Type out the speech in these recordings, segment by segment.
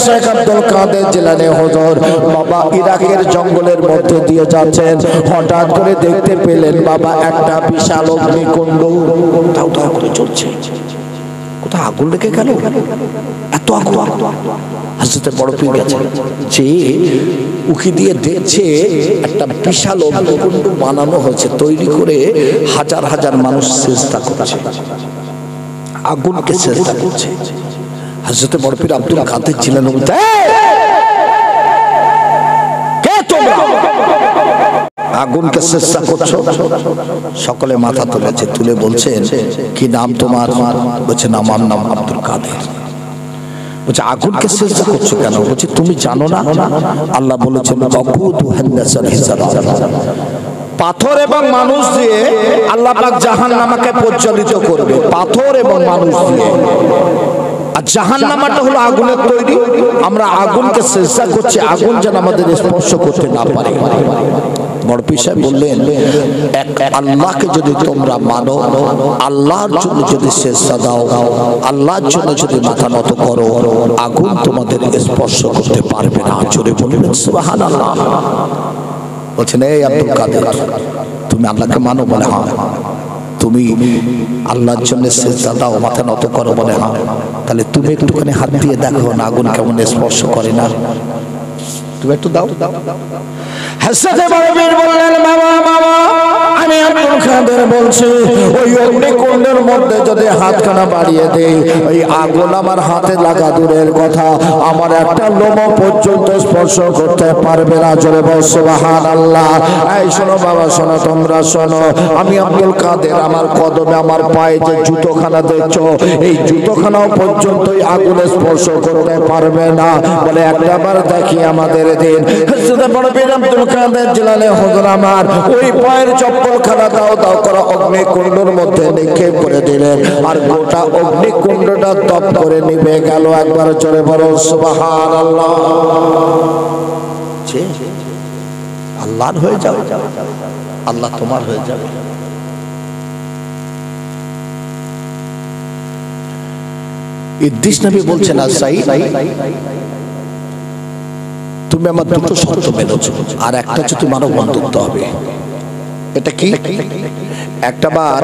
শেখ আব্দুল কাদের জিলানী হুজুর বাবা ইরাকের জঙ্গলের মধ্যে দিয়ে যাচ্ছেন, হঠাৎ করে দেখতে পেলেন বাবা একটা বিশাল অগ্নিকুণ্ড দাউ দাউ করে চলছে। কোথায় আগুন লেগে গেল? এত আগুন! হযরত বড় পীর গেছে যে উকি দিয়ে দেখছে একটা বিশাল অগ্নিকুণ্ড বানানো হয়েছে, তৈরি করে হাজার হাজার মানুষ সিজদা করছে, আগুনকে সিজদা করছে। হযরত বড় পীর আব্দুল কাদের জিলানী বলতে, কে তোমরা আগুনকে সিজদা করছো? সকলে মাথা তুলেছে, তুলে বলছেন কি নাম তোমার? বলছে না, আমার নাম আব্দুল কাদের। বলছে আগুনকে সিজদা করছো কেন? বলছে তুমি জানো না আল্লাহ বলেছেন পাথর এবং মানুষ দিয়ে আল্লাহ পাক জাহান্নামকে পরিচালিত করবে, পাথর এবং মানুষ দিয়ে। আর জাহান্নামটা হলো আগুনের তৈরি, আমরা আগুনকে সিজদা করছি আগুন যেন আমাদের স্পর্শ করতে না পারে। বড় পীর সাহেব বললেন, এক আল্লাহকে যদি তোমরা মানো, আল্লাহর জন্য যদি সিজদা দাও, আল্লাহর জন্য যদি মাথা নত করো, আগুন তোমাদের স্পর্শ করতে পারবে না। জোরে বলবেন সুবহানাল্লাহ। বলছেন এই আব্দুল কাদের, তুমি আল্লাহকে মানো? বলে হ্যাঁ। তুমি আল্লাহর জন্য সিজদা দাও, মাথা নত করো? বলে হ্যাঁ। তাহলে তুমি একটুখানি হাত দিয়ে দেখো না আগুন কেমন স্পর্শ করে না, তুমি একটু দাও। হযরত বড় পীর বললেন, বাবা বাবা আমি আব্দুল কাদের বলছি, ওই অগ্নিকুণ্ডের মধ্যে যদি হাতখানা বাড়িয়ে দেই, ওই আগুন আমার হাতে লাগা দূরের কথা, আমার একটা লোম পর্যন্ত স্পর্শ করতে পারবে না। জোরে বল সুবহানাল্লাহ। এই শোনো বাবা, শোনো, তোমরা শোনো, আমি আব্দুল কাদের, আমার কদমে আমার পায়ে যে জুতোখানা দেখছো, এই জুতোখানাও পর্যন্ত আগুন স্পর্শ করতে পারবে না। বলে একটাবার দেখি আমাদের দিন। হযরত বড় পীর আব্দুল কাদের জিলানী হুজুর আমার ওই পায়ের চপ্পলখানা দাও দাও করে অগ্নিকুণ্ডের মধ্যে নিক্ষেপ করে দিলেন, আর গোটা অগ্নিকুণ্ডটা তপ করে নিভে গেল। একবার জোরে বলো সুবহানাল্লাহ। আল্লাহর হয়ে যাবে, আল্লাহ তোমার হয়ে যাবে। ইদ্রিস নবী বলছেন, আসাইদ তুমি আমার দুটো শর্ত মেনেছো, আর একটা যদি মানব বন্ধুত্ব হবে। এটা কি? একটা বার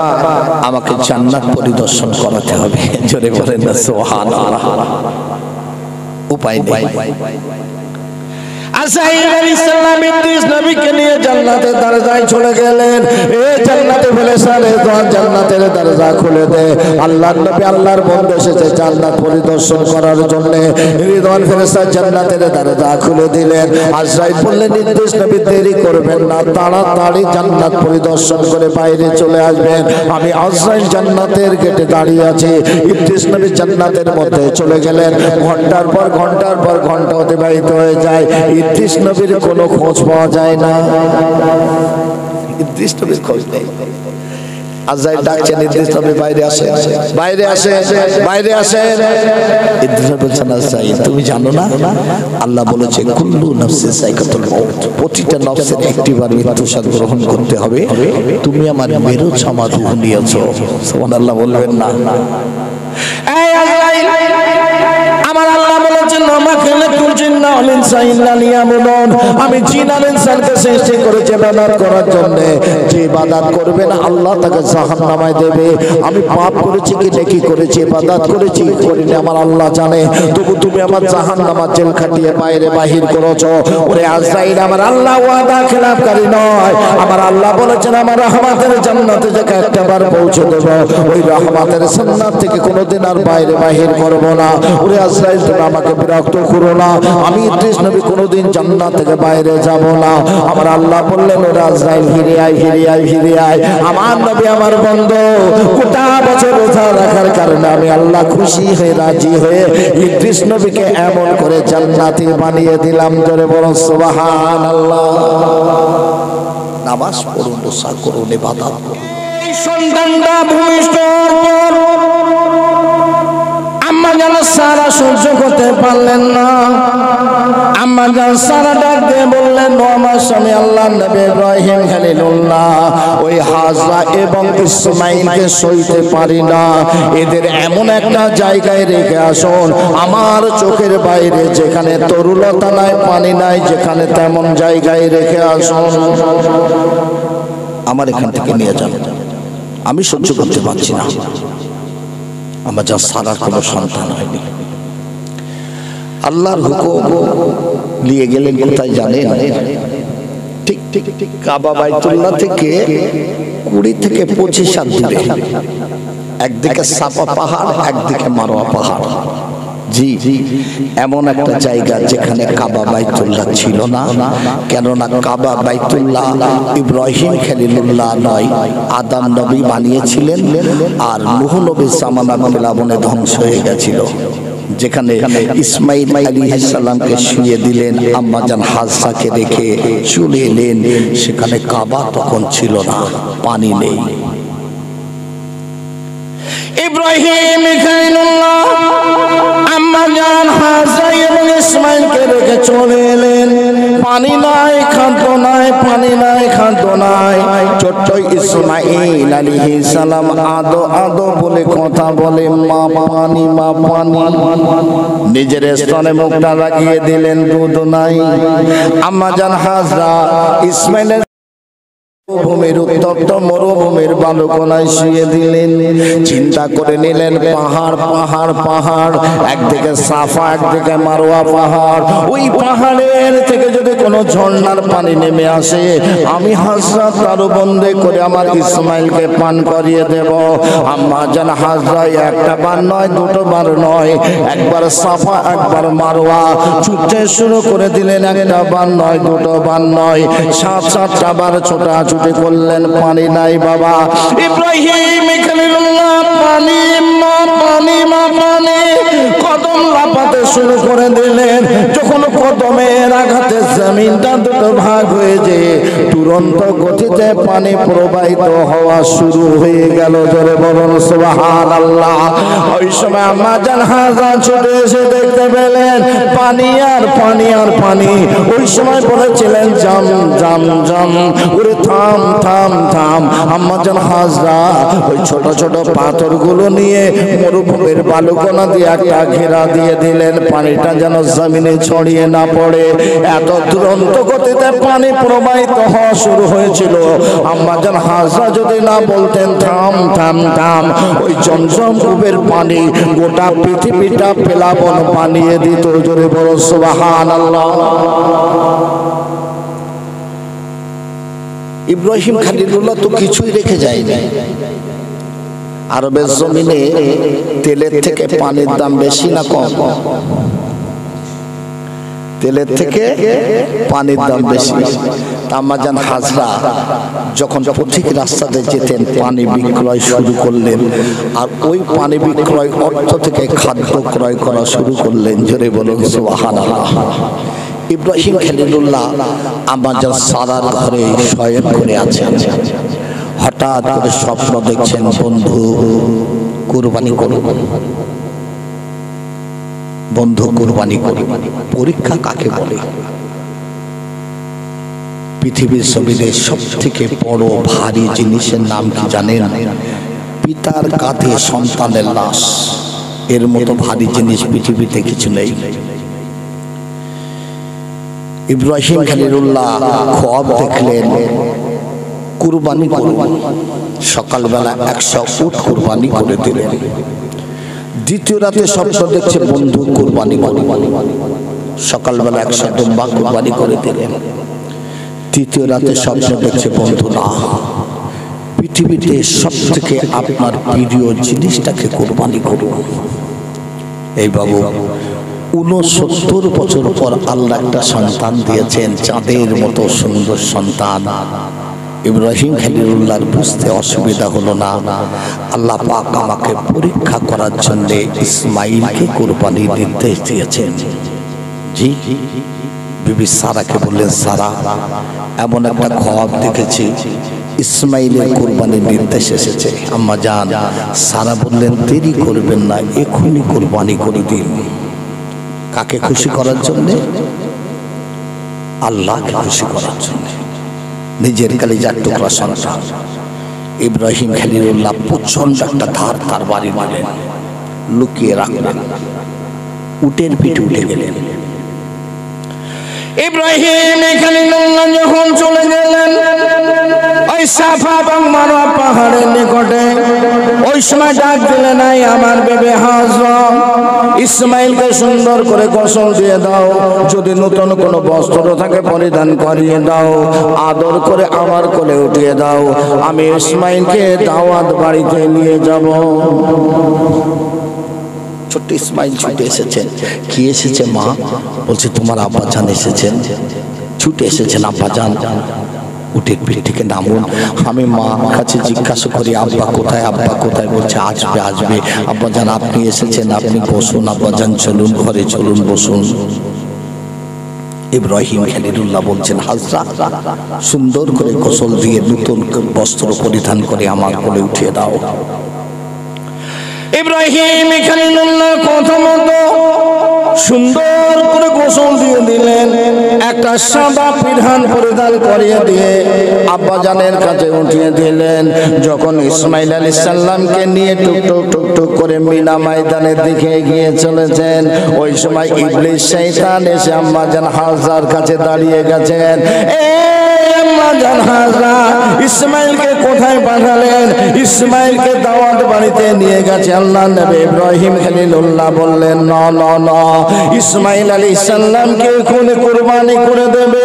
আমাকে জান্নাত পরিদর্শন করাতে হবে। জোরে বলেন না সুবহানাল্লাহ। উপায় নেই। আসাইদ আলাইহিস সালাম ইদ্রিস নবীকে নিয়ে জান্নাতের দরজায় চলে গেলেন। এই জান্নাতে বলে সারে তোমার জান্নাতের দরজা খুলে দে। আল্লাহর নবী, আল্লাহর বন্ধু এসেছে জান্নাত পরিদর্শন করার জন্য। রিদওয়ান ফেরেশতা জান্নাতের দরজা খুলে দিলেন। আসাইদ বললেন, ইদ্রিস নবী দেরি করবেন না, তাড়াতাড়ি জান্নাত পরিদর্শন করে বাইরে চলে আসবেন। আমি আসাইদ জান্নাতের গেটে দাঁড়িয়ে আছি। ইদ্রিস নবী জান্নাতের মধ্যে চলে গেলেন। ঘন্টার পর ঘন্টা অতিবাহিত হয়ে যায়, ইদ্রিস নবীর কোনো খোঁজ পাওয়া যায় না। ইদ্রিস নবীর খোঁজ নেই। আজাইল ডাকছেন, ইদ্রিস নবী বাইরে আসে, বাইরে আসে, বাইরে আসে। ইদ্রিস নবী বলছেন, আজাইল তুমি জানো না আল্লাহ বলেছে কুল্লু নাফসিন যায়কাতুল মাউত, প্রতিটা নফসের একটিবার মৃত্যু স্বাদ গ্রহণ করতে হবে। তুমি আমার মেরুজ আমার রূহ নিয়েছো। সুবহানাল্লাহ বলবেন না? এই আজাইল, আমার আল্লাহ বলেছেন আমাকে লাকুল জিন্না ওয়াল ইনসা ইল্লা লিয়াবুদুন, আমি জিন আর ইনসানকে সৃষ্টি করেছি ইবাদত করার জন্য। যে ইবাদত করবে না আল্লাহ তাকে জাহান্নামে দেবে। আমি পাপ করেছি কি নেকি করেছি, ইবাদত করেছি করিনি আমার আল্লাহ জানে, তবু তুমি আমার জাহান্নামের জেল খাটিয়ে বাইরে বাহির করেছো। ওরে আজরাইল, আমার আল্লাহ ওয়াদা খেলাফকারী নয়। আমার আল্লাহ বলেছেন আমার রহমতের জান্নাতে যাকে একটাবার পৌঁছে দেব, ওই রহমতের জান্নাত থেকে কোনোদিন আর বাইরে বাহির করব না। ওরে আজরাইল, তুমি আমাকে বিরক্ত করো না, আমি ইদ্রিস নবী কোনোদিন জান্নাত থেকে বাইরে যাব না। আমার আল্লাহ বললেন, ওরে আজরাইল ফিরে আয়, ফিরে আয়, ফিরে আয়। আমার নবী আমার বন্ধু, গোটা বছর রোজা রাখার কারণে আমি আল্লাহ খুশি হয়ে রাজি হয়ে ইদ্রিস নবীকে এমন করে জান্নাতি বানিয়ে দিলাম। জোরে বলো সুবহানাল্লাহ। নামাজ পড়ুন, রোজা করুন, ইবাদত করুন। এই সন্তানটা ভূমিষ্ঠ আম্মা জান সারা সহ্য করতে পারলেন না। আম্মা জান সারা ডাক দিয়ে বললেন, ও আমার স্বামী আল্লাহর নবী ইব্রাহিম খলিলুল্লাহ, ওই হাজরা এবং ইসমাঈলকে সইতে পারি না, এদের এমন একটা জায়গায় রেখে আসুন আমার চোখের বাইরে, যেখানে তরুলতা নাই, পানি নাই, যেখানে তেমন জায়গায় রেখে আসুন, আমার এখান থেকে নিয়ে যান, আমি সহ্য করতে পারছি না। আমার যা সারার কোনো সন্তান হয়নি। আল্লাহর হুকুম নিয়ে গেলেন কোথায় জানেন? ঠিক ঠিক ঠিক কাবা বাইতুল্লাহ থেকে 20 থেকে 25 হাত দূরে, একদিকে সাফা পাহাড়, একদিকে মারওয়া পাহাড়। জি, এমন একটা জায়গা যেখানে কাবা বাইতুল্লাহ ছিল না। কেননা কাবা বাইতুল্লাহ ইব্রাহিম খলিলুল্লাহ নয়, আদম নবী বানিয়েছিলেন, আর নূহ নবীর জামানা প্লাবনে ধ্বংস হয়ে গেছিল। যেখানে ইসমাঈল আলাইহিস সালামকে শুইয়ে দিলেন, আম্মা জান হাজরাকে রেখে চলে এলেন, সেখানে কাবা তখন ছিল না, পানি নেই। ইব্রাহিম খলিলুল্লাহ আম্মা জান হাজরা এবং ইসমাঈলকে রেখে চলে এলেন, পানি নাই, খাদ্য নাই, পানি নাই, খাদ্য নাই। ছোট্ট ইসমাঈল আলাইহিস সালাম আদো আদো বলে কথা বলে, মা পানি, মা পানি। নিজের স্তনে মুখটা লাগিয়ে দিলেন, দুধ নাই। আম্মা জান হাজরা ইসমাঈলের ভূমির উত্তপ্ত মরুভূমির বালুকোনায় শুয়ে দিলেন। চিন্তা করে নিলেন, পাহাড় পাহাড় পাহাড়, একদিকে সাফা, একদিকে মারওয়া পাহাড়। ওই পাহাড়ের থেকে যদি কোনো ঝর্ণার পানি নেমে আসে, আমি হাজরা তার বন্দে করে আমার ইসমাঈলকে পান করিয়ে দেব। আম্মা জান হাজরা একটা বার নয়, দুটো বার নয়, একবার সাফা, একবার মারওয়া ছুটতে শুরু করে দিলেন। একটা বার নয়, দুটো বার নয়, 7-7টা বার ছোটাছুটি করলেন, পানি নাই বাবা। ইব্রাহিম খলিলুল্লাহ পানি, মা পানি, মা পানি, কদম লাফাতে শুরু করে দিলেন। যখন কদমের আঘাতে জমিনটা দুটো ভাগ হয়ে যায়, তুরন্ত গতিতে পানি প্রবাহিত হওয়া শুরু হয়ে গেল। জোরে বলুন সুবহানাল্লাহ। ওই সময় আম্মা জান হাজরা ছুটে এসে দেখতে পেলেন পানি আর পানি আর পানি। ওই সময় বলেছিলেন, জাম জাম জাম, ওরে থাম থাম থাম। আম্মা জান হাজরা ওই ছোট ছোট পাথরগুলো নিয়ে মরুভূমির বালুকণা দিয়ে একটা ঘেরা দিয়ে দিলেন, পানিটা যেন জমিনে ছড়িয়ে না পড়ে। এত দুরন্ত গতিতে পানি প্রবাহিত হওয়া শুরু হয়েছিল। আম্মা জান হাজরা যদি না বলতেন থাম থাম থাম, ওই জমজম কূপের পানি গোটা পৃথিবীটা প্লাবন বানিয়ে দিত। জোরে বলো সুবহানাল্লাহ। ইব্রাহিম খলিলুল্লাহ তো কিছুই রেখে যায়নি। আরবের জমিনে তেলের থেকে পানির দাম বেশি না কম? তেলের থেকে পানির দাম বেশি। আম্মা জান হাজরা যখন পথিক রাস্তাতে যেতেন, পানি বিক্রয় শুরু করলেন, আর ওই পানি বিক্রয় অর্থ থেকে খাদ্য ক্রয় করা শুরু করলেন। জোরে বলুন সুবহানাল্লাহ। ইব্রাহিম খলিলুল্লাহ আম্মা জান সারার ঘরে শয়ন করে আছেন। হঠাৎ করে স্বপ্ন দেখছেন, বন্ধু কুরবানি করব, বন্ধু কুরবানি করব। পরীক্ষা কাকে বলে? পৃথিবীর জমিনে সবথেকে বড় ভারী জিনিসের নাম কি জানেন? পিতার কাঁধে সন্তানের লাশ। এর মতো ভারী জিনিস পৃথিবীতে কিছু নেই। ইব্রাহিম খলিলুল্লাহ খ্বাব দেখলেন কুরবানি করবেন। সকালবেলা 100 উট কুরবানি করে দিলেন। দ্বিতীয় রাতে স্বপ্ন দেখছে বন্ধু কুরবানি করবেন। সকালবেলা 100 দুম্বা কুরবানি করে দিলেন। তৃতীয় রাতে স্বপ্ন দেখছে বন্ধু না, পৃথিবীতে সবথেকে আপনার প্রিয় জিনিসটাকে কুরবানি করুন। এই বাবু 69 বছর পর আল্লাহ একটা সন্তান দিয়েছেন, চাঁদের মতো সুন্দর সন্তান। ইব্রাহিম খলিলুল্লাহর বুঝতে অসুবিধা হলো না। আল্লাহ পাক আমাকে পরীক্ষা করার জন্য ইসমাঈলকে কুরবানির নির্দেশ দিয়েছেন। জি, বিবি সারাকে বললেন, সারা এমন একটা খ্বাব দেখেছি, ইসমাইলের কুরবানির নির্দেশ এসেছে। আম্মা জান সারা বললেন দেরি করবেন না, এখনই কুরবানি করে দিন। কাকে খুশি করার জন্য? আল্লাহকে খুশি করার জন্য। নিজের কলিজার টুকরা সন্তান ইব্রাহিম খলিলুল্লাহ প্রচন্ড একটা ধার তার বাড়ি মারলেন, লুকিয়ে রাখলেন, উটের পিঠে উঠে গেলেন। ইব্রাহিম খলিলুল্লাহ যখন চলে গেলেন ওই সাফা এবং মারওয়া পাহাড়ের নিকটে, ওই সময় ডাক দিলেন, নাই আমার বেবে হাজরা, ইসমাইলকে সুন্দর করে গোসল দিয়ে দাও, যদি নতুন কোনো বস্ত্র থাকে পরিধান করিয়ে দাও, আদর করে আমার কোলে উঠিয়ে দাও, আমি ইসমাইলকে দাওয়াত বাড়িতে নিয়ে যাব। ছোট্ট ইসমাইল ছুটে এসেছেন। কি এসেছে মা? বলছে তোমার আব্বাজান এসেছেন। ছুটে এসেছেন, আব্বাজান উটের পিঠ থেকে নামুন। আমি মা কাছে জিজ্ঞাসা করি আব্বা কোথায়, আব্বা কোথায়? বলছে আসবে আসবে। আব্বাজান আপনি এসেছেন, আপনি বসুন। আব্বাজান চলুন, ঘরে চলুন, বসুন। ইব্রাহিম খলিলুল্লাহ বলছেন, হাজরা সুন্দর করে গোসল দিয়ে নতুন বস্ত্র পরিধান করে আমার কোলে উঠিয়ে দাও। ইব্রাহিম খলিলুল্লাহ কথা মতো সুন্দর করে গোসল দিয়ে দিলেন, একটা সাদা পিধান পরিধান করিয়ে দিয়ে আব্বাজানের কাছে উঠিয়ে দিলেন। যখন ইসমাইল আলাইহিস সালামকে নিয়ে টুকটুক টুকটুক করে মিনা ময়দানের দিকে এগিয়ে চলেছেন, ওই সময় ইবলিস শয়তান এসে আম্মাজান হাজরার কাছে দাঁড়িয়ে গেছেন। ইসমাইলকে কোথায় পাঠালেন? ইসমাইলকে দাওয়াত বাড়িতে নিয়ে গেছে। আল্লাহ নবী ইব্রাহিম খলিলুল্লাহ বললেন, না না না, ইসমাইল আলাইহিস সালামকে এখনই কুরবানি করে দেবে।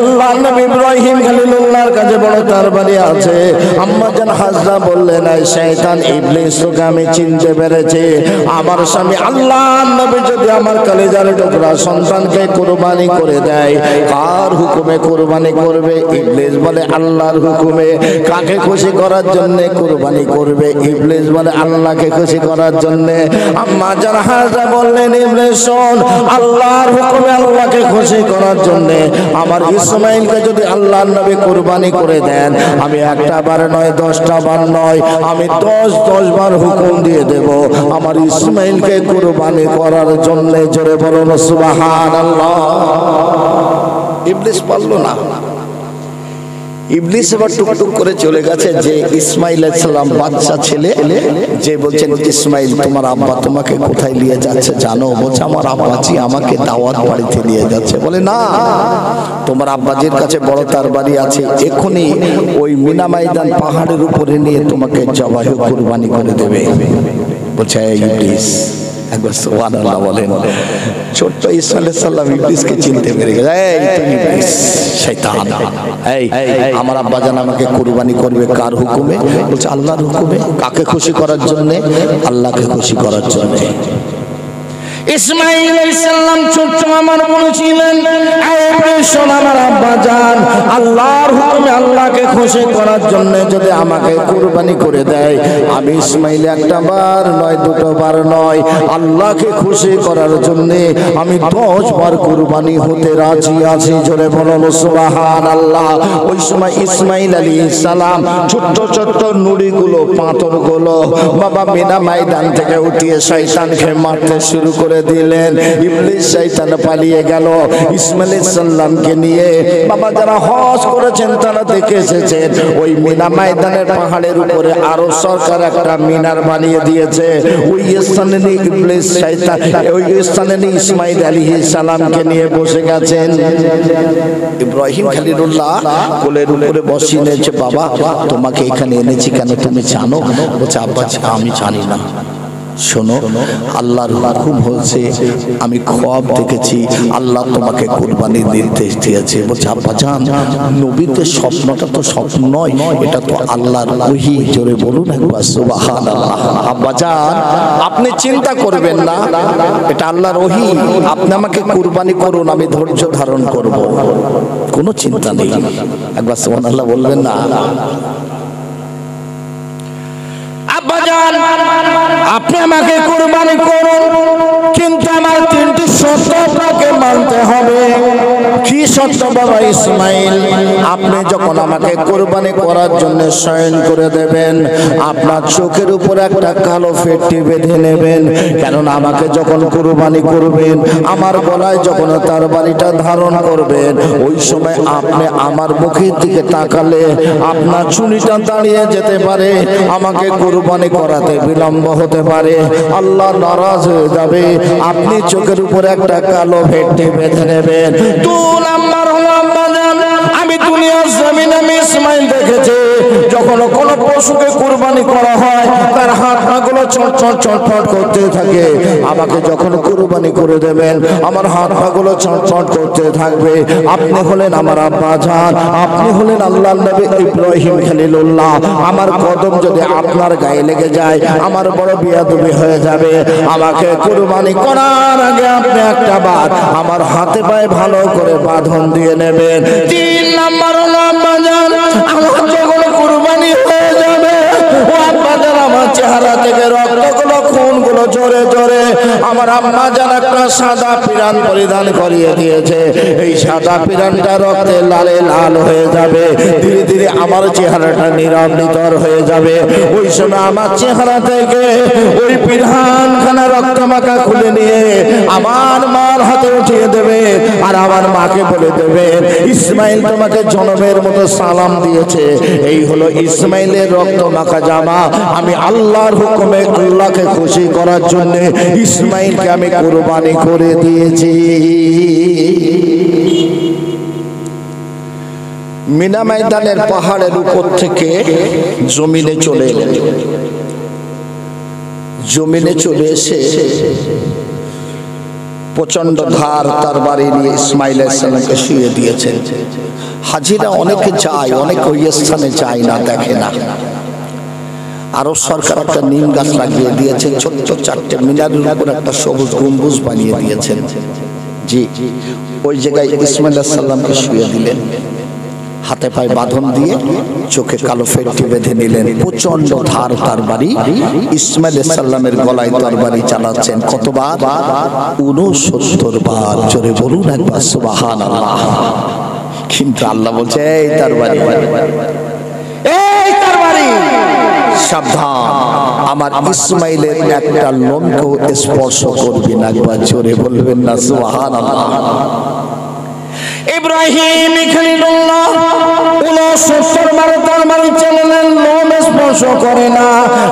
আল্লাহ নবী ইব্রাহিম খলিলুল্লাহর কাছে বড় তরবারি আছে। আম্মা জান হাজরা বললেন, এই শয়তান ইবলিস তোকে আমি চিনতে পেরেছি। আমার স্বামী আল্লাহ নবী যদি আমার কলিজার টুকরা সন্তানকে কুরবানি করে দেয়, কার হুকুমে কুরবানি করবে? ইবলিস বলে আল্লাহর হুকুমে। কাকে খুশি করার জন্য কুরবানি করবে? ইবলিস বলে আল্লাহকে খুশি করার জন্য। আম্মা জান হাজরা বললেন, ইবলিস শোন, আল্লাহর হুকুমে আল্লাহকে খুশি করার জন্য আমার ইসমাইলকে যদি আল্লাহর নবী কুরবানি করে দেন, আমি একটা বার নয় 10টা বার নয়, আমি 10 বার হুকুম দিয়ে দেব আমার ইসমাইলকে কুরবানি করার জন্য। জোরে বলুন সুবহানাল্লাহ। ইবলিস পারল না। ইবলিস এবার টুকটুক করে চলে গেছে। যে ইসমাইল আলাইহিস সালাম বাচ্চা ছেলে, যে বলছেন ইসমাইল তোমার আব্বা তোমাকে কোথায় নিয়ে যাচ্ছে জানো? বলছে আমার আব্বাজি আমাকে দাওয়াত বাড়িতে নিয়ে যাচ্ছে। বলে না, তোমার আব্বাজির কাছে বড় তরবারি আছে, এখনি ওই মিনা ময়দান পাহাড়ের উপরে নিয়ে তোমাকে জবাই কুরবানি করে দেবে। বলছে ইবলিস, একবার সুবহানাল্লাহ বলেন। ছোট্ট ইসমাইল আলাইহিস সালাম ইবলিসকে চিনতে পেরে গেছে। এই তুমি ইবলিস শয়তান, এই আমার আব্বাজান আমাকে কুরবানি করবে কার হুকুমে? বলছে আল্লাহর হুকুমে। কাকে খুশি করার জন্য? আল্লাহকে খুশি করার জন্য। ইসমাইল আলাইহিস সালাম ছোট্ট আমার বলেছিলেন, আমার আব্বাজান আল্লাহর হুকুমে আল্লাহকে খুশি করার জন্য যদি আমাকে কুরবানি করে দেয়, আমি ইসমাইল একটা বার নয় 2 বার নয়, আল্লাহকে খুশি করার জন্য আমি 10 বার কুরবানি হতে রাজি আছি। জোরে বলুন সুবহানাল্লাহ। ওই সময় ইসমাইল আলাইহিস সালাম ছোট্ট ছোট্ট নুড়িগুলো, পাথরগুলো বাবা মিনা ময়দান থেকে উঠিয়ে শয়তানকে মারতে শুরু করে দিলেন। ইবলিস শয়তান পালিয়ে গেল। ইসমাইল আলাইহিস সালামকে নিয়ে বাবা যারা হজ করেছেন তারা দেখে এসেছেন, ওই মিনা ময়দানের পাহাড়ের উপরে আরো সরকার একটা মিনার বানিয়ে দিয়েছে। ওই স্থানে ইবলিস শয়তান ওই স্থানে ইসমাইল আলাইহিস সালামকে নিয়ে বসে গেছেন। ইব্রাহিম খলিলুল্লাহ কোলের উপরে বসিয়ে নিয়েছে। বাবা তোমাকে এখানে এনেছি কেন তুমি জানো? বলছে আব্বা আমি জানি না। শোনো, আল্লাহর হুকুম হয়েছে, আমি খ্বাব দেখেছি আল্লাহ তোমাকে কুরবানির নির্দেশ দিয়েছে। বলছে আব্বাজান নবীদের স্বপ্নটা তো স্বপ্ন নয়, এটা তো আল্লাহর ওহী। জোরে বলুন একবার সুবহানাল্লাহ। আব্বাজান আপনি চিন্তা করবেন না, এটা আল্লাহর ওহী। আপনি আমাকে কুরবানি করুন, আমি ধৈর্য ধারণ করব, কোনো চিন্তা নেই। একবার সুবহানাল্লাহ বলবেন না? আব্বাজান আপনি আমাকে কুরবানি করুন, কিন্তু আমার 3টি শর্ত আপনাকে মানতে হবে। কি শর্ত? সত্য বাবা ইসমাইল, আপনি যখন আমাকে কুরবানি করার জন্য শয়ন করে দেবেন, আপনার চোখের উপর একটা কালো ফেটটি বেঁধে নেবেন, কেননা আমাকে যখন কুরবানি করবেন, আমার গলায় যখন তার বাড়িটা ধারণ করবেন, ওই সময় আপনি আমার মুখের দিকে তাকালে আপনার চুনিটা দাঁড়িয়ে যেতে পারে, আমাকে কুরবানি করাতে বিলম্ব হতে পারে, আল্লাহ নারাজ হয়ে যাবে। আপনি চোখের উপর একটা কালো ফেটটি বেঁধে নেবেন। 2 নাম্বার হলো আমি দুনিয়ার জমিনে আমি ইসমাইল দেখেছি, যখন কোনো পশুকে কুরবানি করা হয় তার হাত পাগুলো চটচট চটফট করতে থাকে। আমাকে যখন কুরবানি করে দেবেন, আমার হাত পাগুলো চটচট করতে থাকবে। আপনি হলেন আমার আব্বা জান, আপনি হলেন আল্লাহর নবী ইব্রাহিম খলিলুল্লাহ। আমার কদম যদি আপনার গায়ে লেগে যায়, আমার বড় বিয়াদবি হয়ে যাবে। আমাকে কুরবানি করার আগে আপনি একটা বার আমার হাতে পায়ে ভালো করে বাঁধন দিয়ে নেবেন। 3 নাম্বার হলো আব্বা জান, আমার যখন কুরবানি হয়ে যাবে, ও আব্বা জান আমার চেহারা থেকে রক্তগুলো খুনগুলো জোরে জোরে, আমার আম্মা জান একটা সাদা পিরান পরিধান করিয়ে দিয়েছে, এই সাদা পিরানটা রক্তে লালে লাল হয়ে যাবে। ধীরে ধীরে আমার চেহারাটা নীরব নিতর হয়ে যাবে। ওই সময় আমার চেহারা থেকে ওই পিরানখানা রক্ত মাখা খুলে নিয়ে আমার মার হাতে উঠিয়ে দেবে, আর আমার মাকে বলে দেবে, ইসমাইল তোমাকে জনমের মতো সালাম দিয়েছে। এই হলো ইসমাইলের রক্ত মাখা জামা। আমি আল্লাহর হুকুমে আল্লাহকে খুশি করার জন্য ইসমাইলকে আমি কুরবানি করে দিয়েছি। মিনা ময়দানের পাহাড়ের উপর থেকে জমিনে চলে এলেন। জমিনে চলে এসে প্রচন্ড ধার তার বাড়ি নিয়ে ইসমাইল আলাইহিস সালামকে শুয়ে দিয়েছেন। হাজিরা অনেকে যায়, অনেক ওই স্থানে যায় না, দেখে না। আরব সরকার একটা নিম গাছ লাগিয়ে দিয়েছেন, ছোট্ট 4টে মিনারের উপর একটা সবুজ গম্বুজ বানিয়ে দিয়েছেন। জি, ওই জায়গায় ইসমাইল আলাইহিস সালামকে শুয়ে দিলেন, হাতে পায়ে বাঁধন দিয়ে চোখে কালো ফেটটি বেঁধে নিলেন। প্রচন্ড ধার তার বাড়ি, ইসমাইল আলাইহিস সালামের গলায় তার বাড়ি চালাচ্ছেন। কতবার? 69 বার। জোরে বলুন একবার সুবহানাল্লাহ। কিন্তু আল্লাহ বলছে, এই তার বাড়ি, এই তার বাড়ি, সাবধান, আমার ইসমাইলের একটা লোমকেও স্পর্শ করবি না। একবার জোরে বলবেন না সুবহানাল্লাহ। ইব্রাহিম খলিলুল্লাহ 69 বার তার বাড়ি চালালেন, লোম স্পর্শ করে না।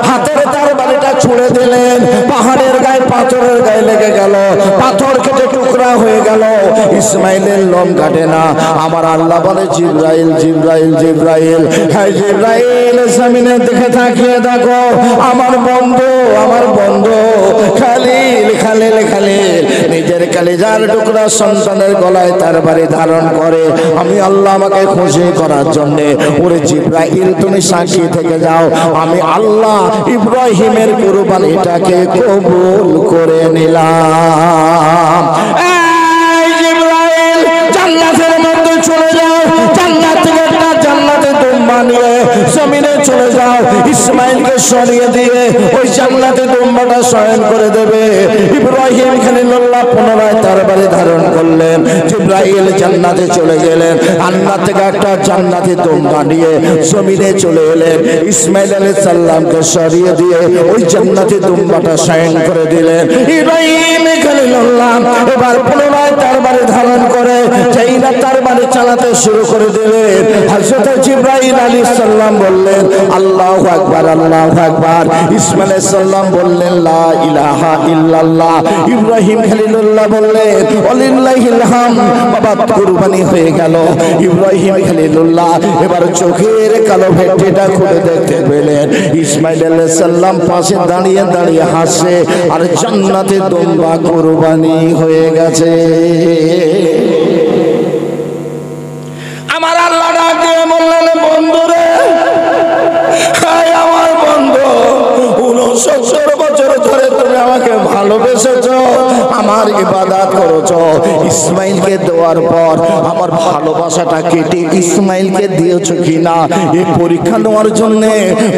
হাতের তার বাড়িটা ছুঁড়ে দিলেন, পাহাড়ের গায়ে পাথরের গায়ে লেগে গেল, পাথর কেটে টুকরা হয়ে গেল। ইসমাইলের লোম কাটে না। আমার আল্লাহ বলে, জিবরাইল জিবরাইল জিবরাইল, হ্যাঁ জিবরাইল, জমিনে দিকে তাকিয়ে দেখো, আমার বন্ধু, আমার বন্ধু খালিল খালিল খালিল নিজের কলিজার টুকরা সন্তানের গলায় তার বাড়ি ধারণ করে। আমি আল্লাহ আমাকে খুশি করার জন্য, ওরে জিবরাইল তুমি সাক্ষী থেকে যাও, আমি আল্লাহ ইব্রাহিমের কুরবানিটাকে কবুল করে নিলাম। এই জিবরাইল, জান্নাতের মধ্যে চলে যাও, জান্নাত থেকে একটা জান্নাতে দুম্বা নিয়ে জমিনে চলে যাও, ইসমাইলকে সরিয়ে দিয়ে ওই জান্নাতে দুম্বাটা শয়ন করে দেবে। ইব্রাহিম খলিলুল্লাহ পুনরায় তার বাড়ি ধারণ করলেন। জিবরাইল জান্নাতে চলে গেলেন, আল্লাহ থেকে একটা জান্নাতে দুম্বা নিয়ে জমিনে চলে এলেন, ইসমাইল আলাইহিস সালামকে সরিয়ে দিয়ে ওই জান্নাতে দুম্বাটা শয়ন করে দিলেন। ইব্রাহিম খলিলুল্লাহ এবার পুনরায় তার বাড়ি ধারণ করে যেই না তার বাড়ি চালাতে শুরু করে দিলেন, হযরত জিবরাইল আলাইহিস সালাম বললেন, আল্লাহু আকবার, আল্লাহু আকবার। ইসমাইল আলাইহিস সালাম বললেন, লা ইলাহা ইল্লাল্লাহ। ইব্রাহিম খলিলুল্লাহ বললেন, ওয়ালিল্লাহিল হামদ। বাবা কুরবানি হয়ে গেল। ইব্রাহিম খলিলুল্লাহ এবার চোখের কালো ফেটটা খুলে দেখতে পেলেন, ইসমাইল আলাইহিস সালাম পাশে দাঁড়িয়ে দাঁড়িয়ে হাসছে, আর জান্নাতে দুম্বা কুরবানি হয়ে গেছে। আমার আল্লাহ ডাক দিয়ে বললেন, বন্ধুরে, আমার বন্ধু, 69 বছর ধরে তুমি আমাকে ভালোবেসেছো, আমার ইবাদত করেছো। ইসমাইলকে দেওয়ার পর আমার ভালোবাসাটা কেটে ইসমাইলকে দিয়েছো কিনা এই পরীক্ষা নেওয়ার জন্য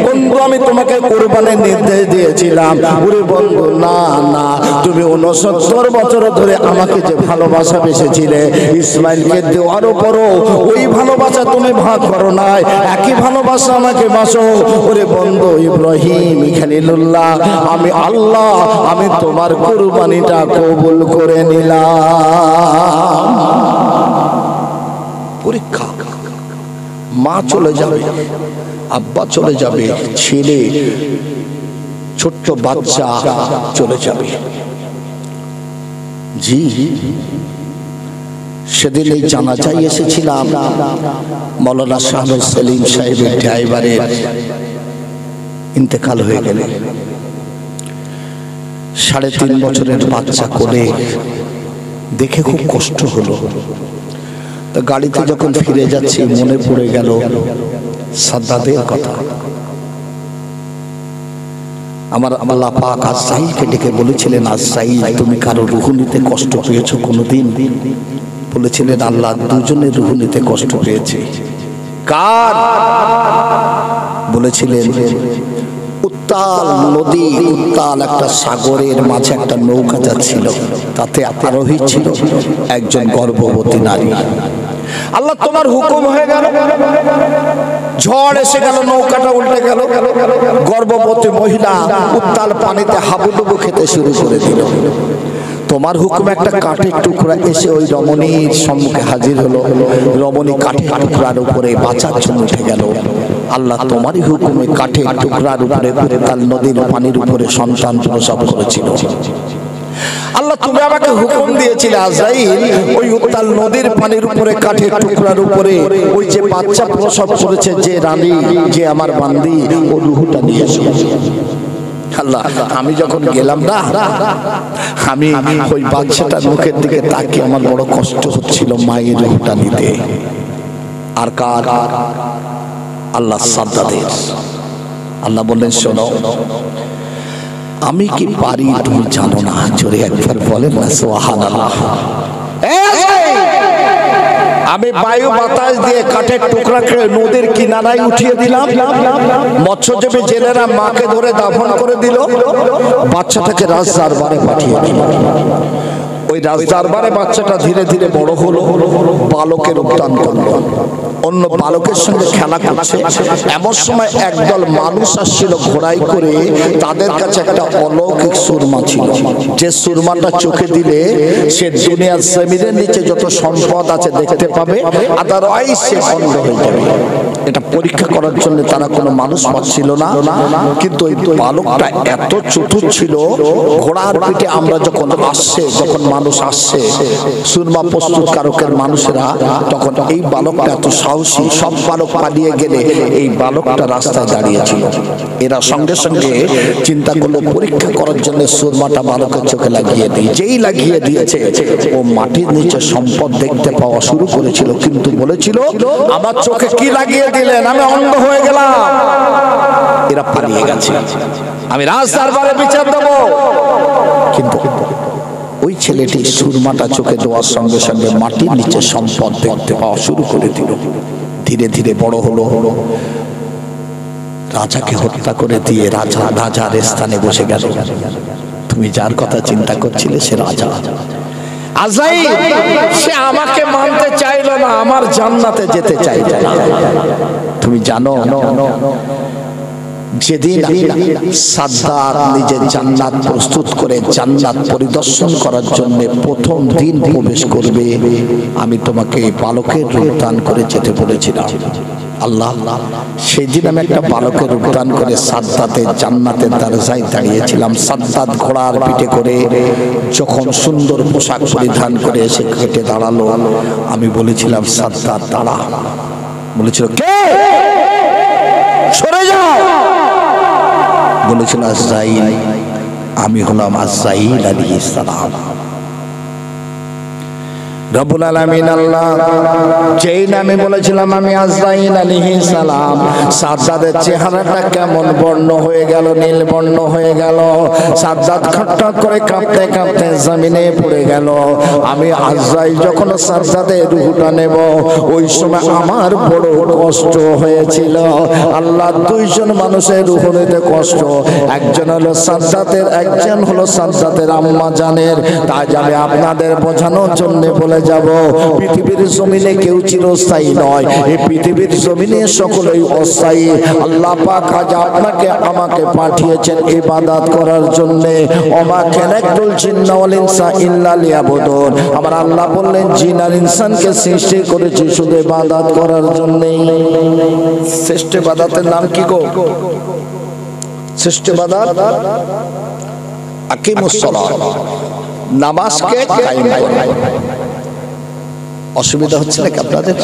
বন্ধু আমি তোমাকে কুরবানির নির্দেশ দিয়েছিলাম। ওরে বন্ধু না না, তুমি 69 বছর ধরে আমাকে যে ভালোবাসা বেসেছিলে ইসমাইলকে দেওয়ার পরও ওই ভালোবাসা তুমি ভাগ করো নাই, একই ভালোবাসা আমাকে বাসো। ওরে বন্ধু ইব্রাহিম খলিলুল্লাহ, আমি আল্লাহ আমি তোমার কুরবানিটা কবুল করে নিলাম। পরীক্ষা, মা চলে যাবে, আব্বা চলে যাবে, ছেলে ছোট্ট বাচ্চা চলে যাবে। জি সেদিন এই জানাজায় এসেছিলাম, মৌলানা সাহেব সেলিম সাহেবের ড্রাইভারের ইন্তেকাল হয়ে গেলে 3.5 বছরের বাচ্চা কোলে দেখে খুব কষ্ট হলো। তো গাড়িতে যখন ফিরে যাচ্ছি মনে পড়ে গেল সাদ্দাতের কথা। আমার আল্লাহ পাক আজরাইলকে ডেকে বলেছিলেন, আজরাইল তুমি কারো রূহ নিতে কষ্ট পেয়েছো কোনোদিন? বলেছিলেন আল্লাহ দুজনের রূহ নিতে কষ্ট পেয়েছে। কার? বলেছিলেন উত্তাল নদী, উত্তাল একটা সাগরের মাঝে একটা নৌকা যাচ্ছিল, তাতে আরোহী ছিল একজন গর্ভবতী নারী। আল্লাহ তোমার হুকুম হয়ে গেল, ঝড় এসে গেল, নৌকাটা উল্টে গেল, গর্ভবতী মহিলা উত্তাল পানিতে হাবুডুবু খেতে শুরু করে দিল। তোমার হুকুম একটা কাঠের টুকরা এসে ওই রমণীর সম্মুখে হাজির হলো। রমণী কাঠের টুকরার উপরে বাঁচার জন্য উঠে গেল। আল্লাহ তোমারই হুকুমে কাঠের টুকরার উপরে উত্তাল নদীর পানির উপরে সন্তান প্রসব করেছিল। আল্লাহ তুমি আমাকে হুকুম দিয়েছিলে আজরাইল ওই উত্তাল নদীর পানির উপরে কাঠের টুকরার উপরে ওই যে বাচ্চা প্রসব করেছে যে রানী, যে আমার বান্দি, ও রূহটা নিয়ে এসো। আল্লাহ আমি যখন গেলাম না, আমি ওই বাচ্চাটার মুখের দিকে তাকিয়ে আমার বড় কষ্ট হচ্ছিল মায়ের রূহটা নিতে। আর কার? আল্লাহ সাদ্দাতের। আল্লাহ বললেন শোনো আমি কি পারি তুমি জানো না? জোরে একবার বলেন না সুবহানাল্লাহ। আমি বায়ু বাতাস দিয়ে কাঠের টুকরাকে নদীর কিনারায় উঠিয়ে দিলাম। মৎস্যজীবী জেলেরা মাকে ধরে দাফন করে দিল, বাচ্চাটাকে রাজদরবারে পাঠিয়ে দিল। ওই রাজদরবারে বাচ্চাটা ধীরে ধীরে বড় হলো, বালকের উত্থান করলো, অন্য বালকের সঙ্গে খেলা করছে। এমন সময় একদল মানুষ আসছিল ঘোড়ায় করে, তাদের কাছে একটা অলৌকিক সুরমা ছিল, যে সুরমাটা চোখে দিলে সে দুনিয়ার জমিনের নিচে যত সম্পদ আছে দেখতে পাবে, আদারওয়াইজ সে বন্ধ হয়ে যাবে। এটা পরীক্ষা করার জন্য তারা কোনো মানুষ পাচ্ছিল না, কিন্তু ওই বালকটা এত চতুর ছিল, ঘোড়ার পিঠে আমরা যখন মানুষ আসছে সুরমা প্রস্তুতকারকের মানুষেরা, তখন এই বালকটা এত সাহসী, সব বালক পালিয়ে গেলে এই বালকটা রাস্তায় দাঁড়িয়েছিল। এরা সঙ্গে সঙ্গে চিন্তা করলো পরীক্ষা করার জন্য সুরমাটা বালকের চোখে লাগিয়ে দিই। যেই লাগিয়ে দিয়েছে ও মাটির নিচে সম্পদ দেখতে পাওয়া শুরু করেছিল, কিন্তু বলেছিল আমার চোখে কি লাগিয়ে দিলেন, আমি অন্ধ হয়ে গেলাম। এরা পালিয়ে গেছে, আমি রাজদরবারে বিচার দেব। কিন্তু ওই ছেলেটি সুরমাটা চোখে দেওয়ার সঙ্গে সঙ্গে মাটির নিচে সম্পদ দেখতে পাওয়া শুরু করে দিল। ধীরে ধীরে বড় হলো, রাজাকে হত্যা করে দিয়ে রাজার স্থানে বসে গেল। তুমি যার কথা চিন্তা করছিলে সে রাজা। আজরাইল সে আমাকে মানতে চাইলো না, আমার জান্নাতে যেতে চাইলো না। তুমি জানো যেদিন সাদ্দাত নিজের জান্নাত প্রস্তুত করে জান্নাত পরিদর্শন করার জন্য প্রথম দিন প্রবেশ করবে, আমি তোমাকে বালকের রূপ দান করে যেতে বলেছিলাম। আল্লাহ সেদিন আমি একটা বালকের রূপ দান করে সাদ্দাতের জান্নাতের দরজায় দাঁড়িয়েছিলাম। সাদ্দাত ঘোড়ার পিঠে করে যখন সুন্দর পোশাক পরিধান করে এসে কেটে দাঁড়ালো, আমি বলেছিলাম সাদ্দাত দাঁড়া। বলেছিল কে? সরে যাও। বলেছিল আজরাইল, আমি হলাম আজরাইল আলাইহিস সালাম। রব্বুল আলামিন আল্লাহ যেই নামে বলেছিলাম আমি আজরাইল আলাইহিস সালাম, সাজ্জাদের চেহারাটা কেমন বর্ণ হয়ে গেল, নীল বর্ণ হয়ে গেল। সাজ্জাদ খটখট করে কাঁপতে কাঁপতে জমিনে পড়ে গেল। আমি আজরাইল যখন সাজ্জাদের রূহটা নেব, ওই সময় আমার বড় কষ্ট হয়েছিল। আল্লাহ দুইজন মানুষের রূহ নিতে কষ্ট, একজন হলো সাজ্জাদের, একজন হলো সাজ্জাদের আম্মা জানের। তাই আমি আপনাদের বোঝানোর জন্য বলে যাব, পৃথিবীর জমিনে কেউ চিরস্থায়ী নয়, এই পৃথিবীর জমিনে সকলেই অস্থায়ী। আল্লাহ পাক আজ আপনাকে আমাকে পাঠিয়েছেন ইবাদত করার জন্য। ওমা খালাকতুল জিন্না ওয়াল ইনসা ইল্লা লিয়াবুদুন। আমার আল্লাহ বললেন জিন আর ইনসানকে সৃষ্টি করেছি শুধু ইবাদত করার জন্য। শ্রেষ্ঠ ইবাদতের নাম কি গো? শ্রেষ্ঠ ইবাদত আকিমুস সালাত, নামাজকে কায়েম করা। অসুবিধা হচ্ছে নাকি আপনাদের?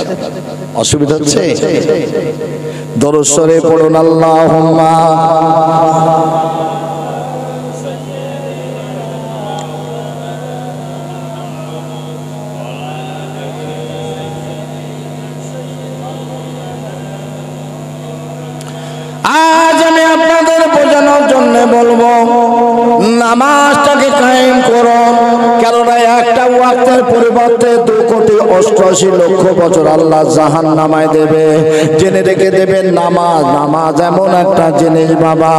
অসুবিধা হচ্ছে? দরুদ শরীফ পড়ুন। আল্লাহুম্মা আজ আমি আপনাদের বোঝানোর জন্য বলবো, নামাজটাকে কায়েম করুন। কেননা একটা ওয়াক্তের পরিবর্তে 2,88,00,000 বছর আল্লাহ জাহান্নামায় দেবে। জেনে রেখে দেবেন, নামাজ এমন একটা জিনিস বাবা,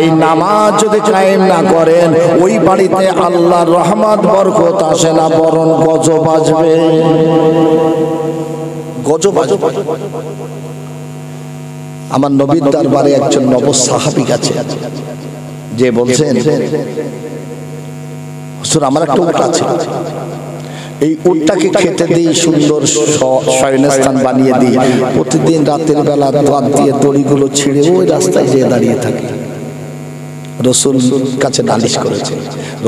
এই নামাজ যদি কায়েম না করেন, ওই বাড়িতে আল্লাহর রহমত বরকত আসে না, বরং গজব আসবে। গজব আসবে। আমার নবীর দরবারে একজন নবী সাহাবী আছে, যে বলছেন হুজুর আমার একটা উট আছে, এই উটটাকে খেতে দিই, সুন্দর শয়নস্থান বানিয়ে দিই, প্রতিদিন রাতের বেলা দাঁত দিয়ে দড়িগুলো ছিঁড়ে ওই রাস্তায় যেয়ে দাঁড়িয়ে থাকে। রাসূল কাছে নালিশ করেছে।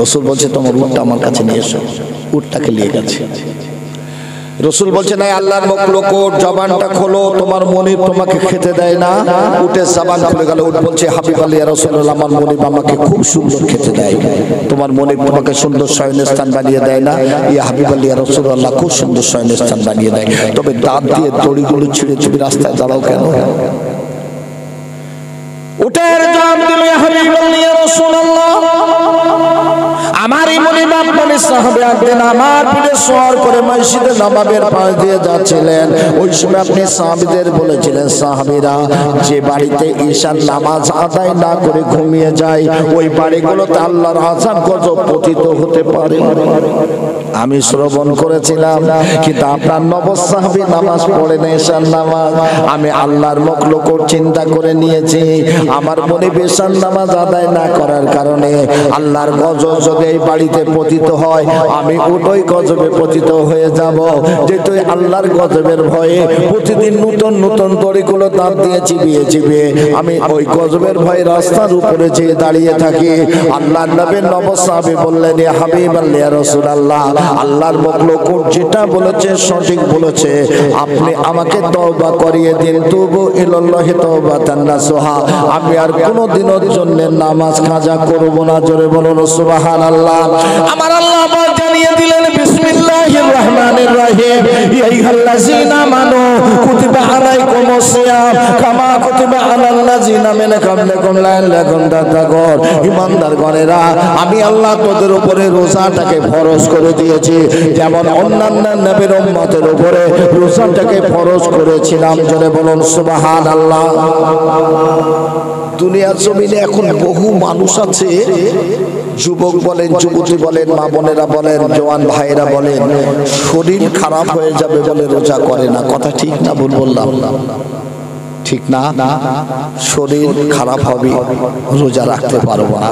রাসূল বলছে তোমার উটটা আমার কাছে নিয়ে এসো। উটটাকে নিয়ে গেছে। রাসূল বলছে না, আল্লাহর মখলুক, জবানটা খোলো, তোমার মনিব তোমাকে খেতে দেয় না। উটের জবান খুলে গেল। উট বলছে হাবিব আলী ইয়া রাসূলুল্লাহ, আমার মনিব আমাকে খুব সুন্দর খেতে দেয়, তোমার মনিব তোমাকে সুন্দর শয়নস্থান বানিয়ে দেয় না? ইয়া হাবিব আলী ইয়া রাসূলুল্লাহ, খুব সুন্দর শয়নস্থান বানিয়ে দেয়, তবে দাঁত দিয়ে দড়িগুলো ছিঁড়ে ছিঁড়ে রাস্তায় দাঁড়াও কেন? উটের জবাব দিল ইয়া হাবিব আলী ইয়া রাসূলুল্লাহ, আমার এই মনিব আপনার সাহাবী একদিন আমার পিঠে সওয়ার করে মসজিদে নববীর পাশ দিয়ে যাচ্ছিলেন। ওই সময় আপনি সাহাবীদের বলেছিলেন, সাহাবীরা যে বাড়িতে ঈশার নামাজ আদায় না করে ঘুমিয়ে যায়, ওই বাড়িগুলোতে আল্লাহর আযাব গজব পতিত হতে পারে। আমি শ্রবণ করেছিলাম, কিন্তু আপনার নবী সাহাবী নামাজ পড়ে না, ঈশার নামাজ। আমি আল্লাহর মখলুক চিন্তা করে নিয়েছি, আমার মনিব ঈশার নামাজ আদায় না করার কারণে আল্লাহর গজব যদি এই বাড়িতে পতিত হয়, আমি ওই গজবে পতিত হয়ে যাব। যেহেতু আল্লাহর গজবের ভয়ে প্রতিদিন নতুন নতুন দড়িগুলো দাঁত দিয়ে চিবিয়ে আমি ওই গজবের ভয়ে রাস্তার উপরে যেয়ে দাঁড়িয়ে থাকি। আল্লাহর নবীর নবী সাহাবী বললেন, ইয়া হাবিব আল্লাহ ইয়া রাসূলুল্লাহ, আল্লাহর মখলুক যেটা বলেছে সঠিক বলেছে, আপনি আমাকে তওবা করিয়ে দিন। তুবু ইলাল্লাহি তাওবাতান নাসুহা, আমি আর কোনোদিনের জন্য নামাজ কাজা করব না। জোরে বলুন সুবহানাল্লাহ। আমার আল্লাহ পাক জানিয়ে দিলেন, বিসমিল্লাহির রহমানির রহিম, ইয়া আইয়ুহাল্লাযীনা আমানু কুতিবা আলাইকুমুস সিয়াম কামা কুতিবা আলাল লাযীনা মিন ক্বাবলিকুম লাআল্লাকুম তাত্তাকুন। ঈমানদারগণেরা, আমি আল্লাহ তোদের উপরে রোজাটাকে ফরজ করে দিয়েছি, যেমন অন্যান্য নবীর উম্মতের উপরে রোজাটাকে ফরজ করেছিলাম। জোরে বলুন সুবহানাল্লাহ। দুনিয়ার জমিনে এখন বহু মানুষ আছে, যুবক বলেন, যুবতী বলেন, মা বোনেরা বলেন, জওয়ান ভাইরা বলেন, শরীর খারাপ হয়ে যাবে বলে রোজা করে না। কথা ঠিক না ভুল বললাম? ঠিক না? শরীর খারাপ হবে, রোজা রাখতে পারবো না।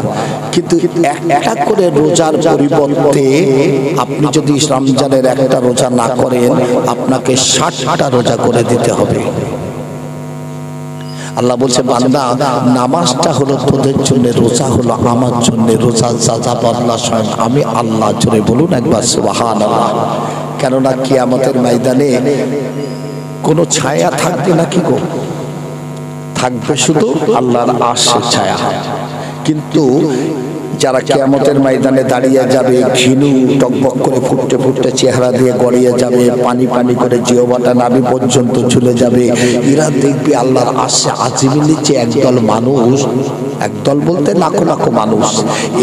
কিন্তু একটা করে রোজার পরিবর্তে আপনি যদি রমজানের একটা রোজা না করেন, আপনাকে 60টা রোজা করে দিতে হবে। আল্লাহ বলছে, বান্দা নামাজটা হলো তোদের জন্য, রোজা হলো আমার জন্য। রোজা যা বদলা স্বয়ং আমি আল্লাহ। জোরে বলুন একবার সুবহানাল্লাহ। কেননা কিয়ামতের ময়দানে কোনো ছায়া থাকবে না, কি গো? থাকবে শুধু আল্লাহর আরশের ছায়া। কিন্তু যারা কিয়ামতের ময়দানে দাঁড়িয়ে যাবে, ঘিনু টকবক করে ফুটতে ফুটতে চেহারা দিয়ে গড়িয়ে যাবে, পানি পানি করে জিহ্বাটা নাভি পর্যন্ত ঝুলে যাবে। এরা দেখবে আল্লাহর আরশে আজিমের নিচে একদল মানুষ, একদল বলতে লাখো লাখো মানুষ,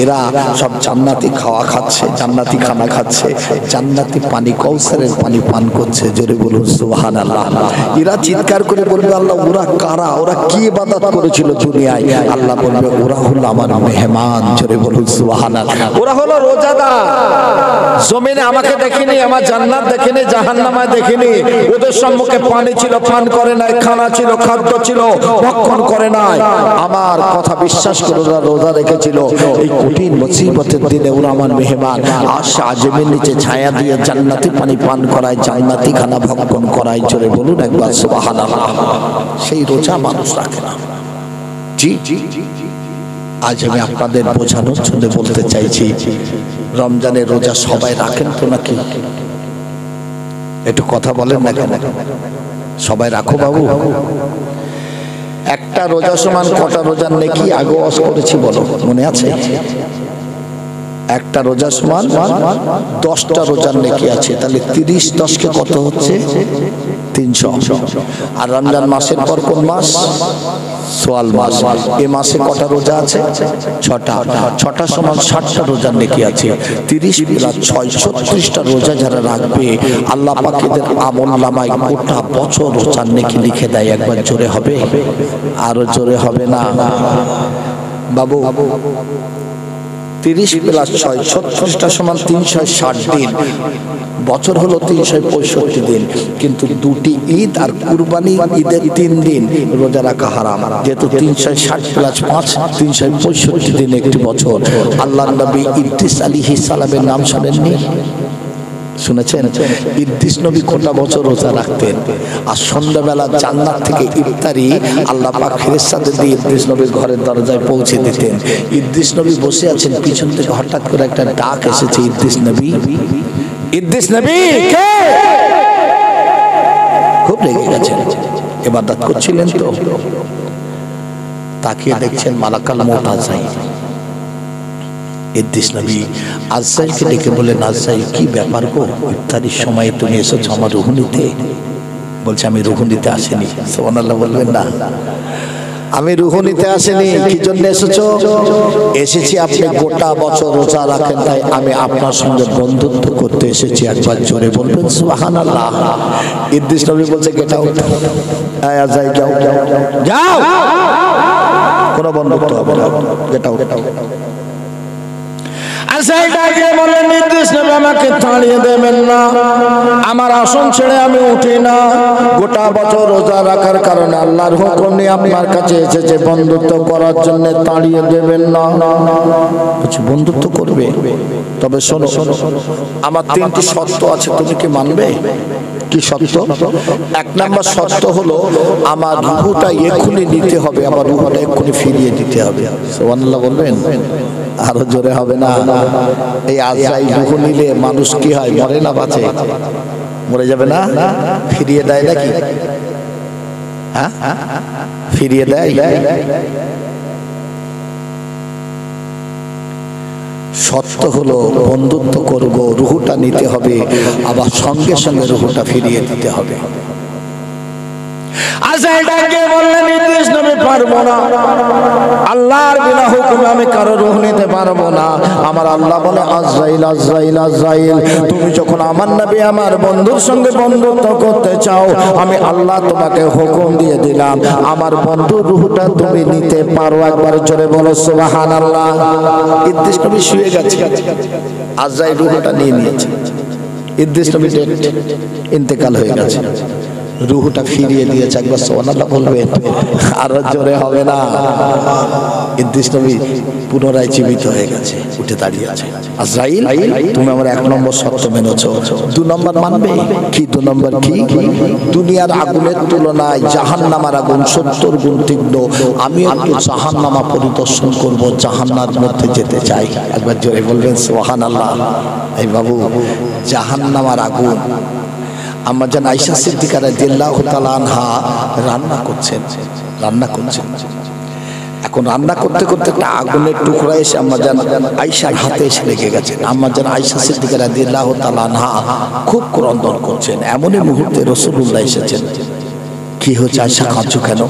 এরা সব জান্নাতি খাওয়া খাচ্ছে, জান্নাতি খানা খাচ্ছে, জান্নাতি পানি, কৌসারের পানি পান করছে। জোরে বলুন সুবহানাল্লাহ। এরা চিৎকার করে বলবে, আল্লাহ ওরা কারা, ওরা কি ইবাদত করেছিল দুনিয়ায়? আল্লাহ বলবে, ওরা হলো আমার মেহমান। জোরে বলুন সুবহানাল্লাহ। ওরা হলো রোজাদার। জমিনে আমাকে দেখিনি, আমার জান্নাত দেখিনি, জাহান্নামায় দেখিনি। ওদের সম্মুখে পানি ছিল, পান করে নাই, খানা ছিল, খাদ্য ছিল, ভক্ষণ করে নাই। আমার কথা বিশ্বাস করে ওরা রোজা রেখেছিল। এই কঠিন মুসিবতের দিনে ওরা আমার মেহমান। আরশে আজিমের নিচে ছায়া দিয়ে জান্নাতি পানি পান করায়, জান্নাতি খানা ভক্ষণ করায়। জোরে বলুন একবার সুবহানাল্লাহ। সেই রোজা মানুষ রাখে না। জি, আজ আমি আপনাদের বোঝানোর জন্য বলতে চাইছি, রমজানের রোজা সবাই রাখেন তো নাকি? একটু কথা বলেন না কেন? সবাই রাখো বাবু। একটা রোজা সমান কটা রোজার নেকি আগে ওয়াজ করেছি বলো, মনে আছে? একটা রোজা সমান 10টা রোজার নেকি আছে। তাহলে 30 10 কত হচ্ছে? 300। আর রমজান মাসের পর কোন মাস? সোয়াল মাস। এই মাসে কটা রোজা আছে? 6টা। 6টা সমান 60টা রোজার নেকি আছে। 30 + 6 36টা রোজা যারা রাখবে, আল্লাহ পাক এদের আমলনামায় গোটা বছর রোজার নেকি লিখে দেয়। একবার জোরে হবে? আরো জোরে হবে না বাবু? 30 + 6 36টা সমান 360 দিন। বছর হলো 365 দিন, কিন্তু দুটি ঈদ আর কুরবানি ঈদের 3 দিন রোজা রাখা হারাম। যেহেতু 360 + 5 365 দিন একটি বছর। আল্লাহর নবী ইদ্রিস আলাইহিস সালামের নাম শুনেননি? শুনেছেন? ইদ্রিস নবী গোটা বছর রোজা রাখতেন। আর সন্ধ্যাবেলা জান্নাত থেকে ইফতারি আল্লাহ পাক ফেরেশতাদের দিয়ে ইদ্রিস নবীর ঘরের দরজায় পৌঁছে দিতেন। ইদ্রিস নবী বসে আছেন, পিছন থেকে হঠাৎ করে একটা ডাক এসেছে, ইদ্রিস নবী, ইদ্রিস নবী কে? খুব রেগে গেছেন। ইবাদত করছিলেন তো, তাকিয়ে দেখছেন মালাকাল মউত আজরাইল। ইদ্রিস নবী আজরাইলকে ডেকে বলেন, আজরাইল কি ব্যাপার গো, ইফতারির সময় তুমি এসেছো আমার রুহ নিতে? বলছে, আমি রুহ নিতে আসিনি। সুবহানাল্লাহ বলবেন না? আমি রুহ নিতে আসিনি। কি জন্য এসেছো? এসেছি আপনি গোটা বছর রোজা রাখেন, তাই আমি আপনার সঙ্গে বন্ধুত্ব করতে এসেছি। একবার জোরে বলবেন সুবহানাল্লাহ। ইদ্রিস নবী বলছে, গেট আউট। আজরাইল যাও, যাও, কোনো বন্ধুত্ব হবে না, গেট আউট। আমাকে তাড়িয়ে দেবেন না, আমার আসন ছেড়ে আমি উঠি না। গোটা বছর রোজা রাখার কারণে আল্লাহর হুকুম নিয়ে আপনার কাছে এসেছে বন্ধুত্ব করার জন্য, তাড়িয়ে দেবেন না। বন্ধুত্ব করবে, তবে শোনো, আমার 3টি শর্ত আছে, তুমি কি মানবে? কি শর্ত? 1 নম্বর শর্ত হলো, আমার রূহটা এক্ষুনি নিতে হবে, আমার রূহটা এক্ষুনি ফিরিয়ে দিতে হবে। সুবহানাল্লাহ বলবেন? আরো জোরে হবে না? এই আজরাইল রূহ নিলে মানুষ কি হয়, মরে না বাঁচে? মরে যাবে না? ফিরিয়ে দেয় নাকি? হ্যাঁ, ফিরিয়ে দেয়। শর্ত হলো বন্ধুত্ব করব, রূহটা নিতে হবে, আবার সঙ্গে সঙ্গে রূহটা ফিরিয়ে দিতে হবে। আজরাইলকে বললেন, ইদ্রিস নবী পারবো না, আল্লাহর বিনা হুকুমে আমি কারো রূহ নিতে পারবো না। আমার আল্লাহ বলে, আজরাইল আজরাইল আজরাইল, তুমি যখন আমার নবী আমার বন্ধুর সঙ্গে বন্ধুত্ব করতে চাও, আমি আল্লাহ তোমাকে হুকুম দিয়ে দিলাম, আমার বন্ধুর রূহটা তুমি নিতে পারো। একবার জোরে বলো সুবহানাল্লাহ। ইদ্রিস নবী শুয়ে গেছে, আজরাইল রূহটা নিয়ে নিয়েছে। ইদ্রিস নবী ইন্তেকাল হয়ে গেছে, রূহটা ফিরিয়ে দিয়েছে। একবার সুবহানাল্লাহ বলবেন? আর জোরে হবে না? ইদ্রিস নবী পুনরায় জীবিত হয়ে গেছে, উঠে দাঁড়িয়ে আছে। আজরাইল, তুমি আমার 1 নম্বর শর্ত মেনেছো, 2 নম্বর মানবে? কি 2 নম্বর? কি? দুনিয়ার আগুনের তুলনায় জাহান্নামের আগুন 70 গুণ তীব্র। আমি একটু জাহান্নামা পরিদর্শন করব, জাহান্নামের মধ্যে যেতে চাই। একবার জোরে বলবেন সুবহানাল্লাহ। এই বাবু, জাহান্নামের আগুন আম্মা জান আয়েশা সিদ্দিকা রাদিয়াল্লাহু তাআলা আনহা রান্না করছেন। এখন রান্না করতে করতে একটা আগুনের টুকরা এসে আম্মাজান আয়েশার হাতে এসে লেগে গেছে। আম্মাজান আয়েশা সিদ্দিকা রাদিয়াল্লাহু তাআলা আনহা খুব ক্রন্দন করছেন। এমনই মুহূর্তে রাসূলুল্লাহ এসেছেন। কি হয়েছে আয়েশা, কাঁদছো কেন?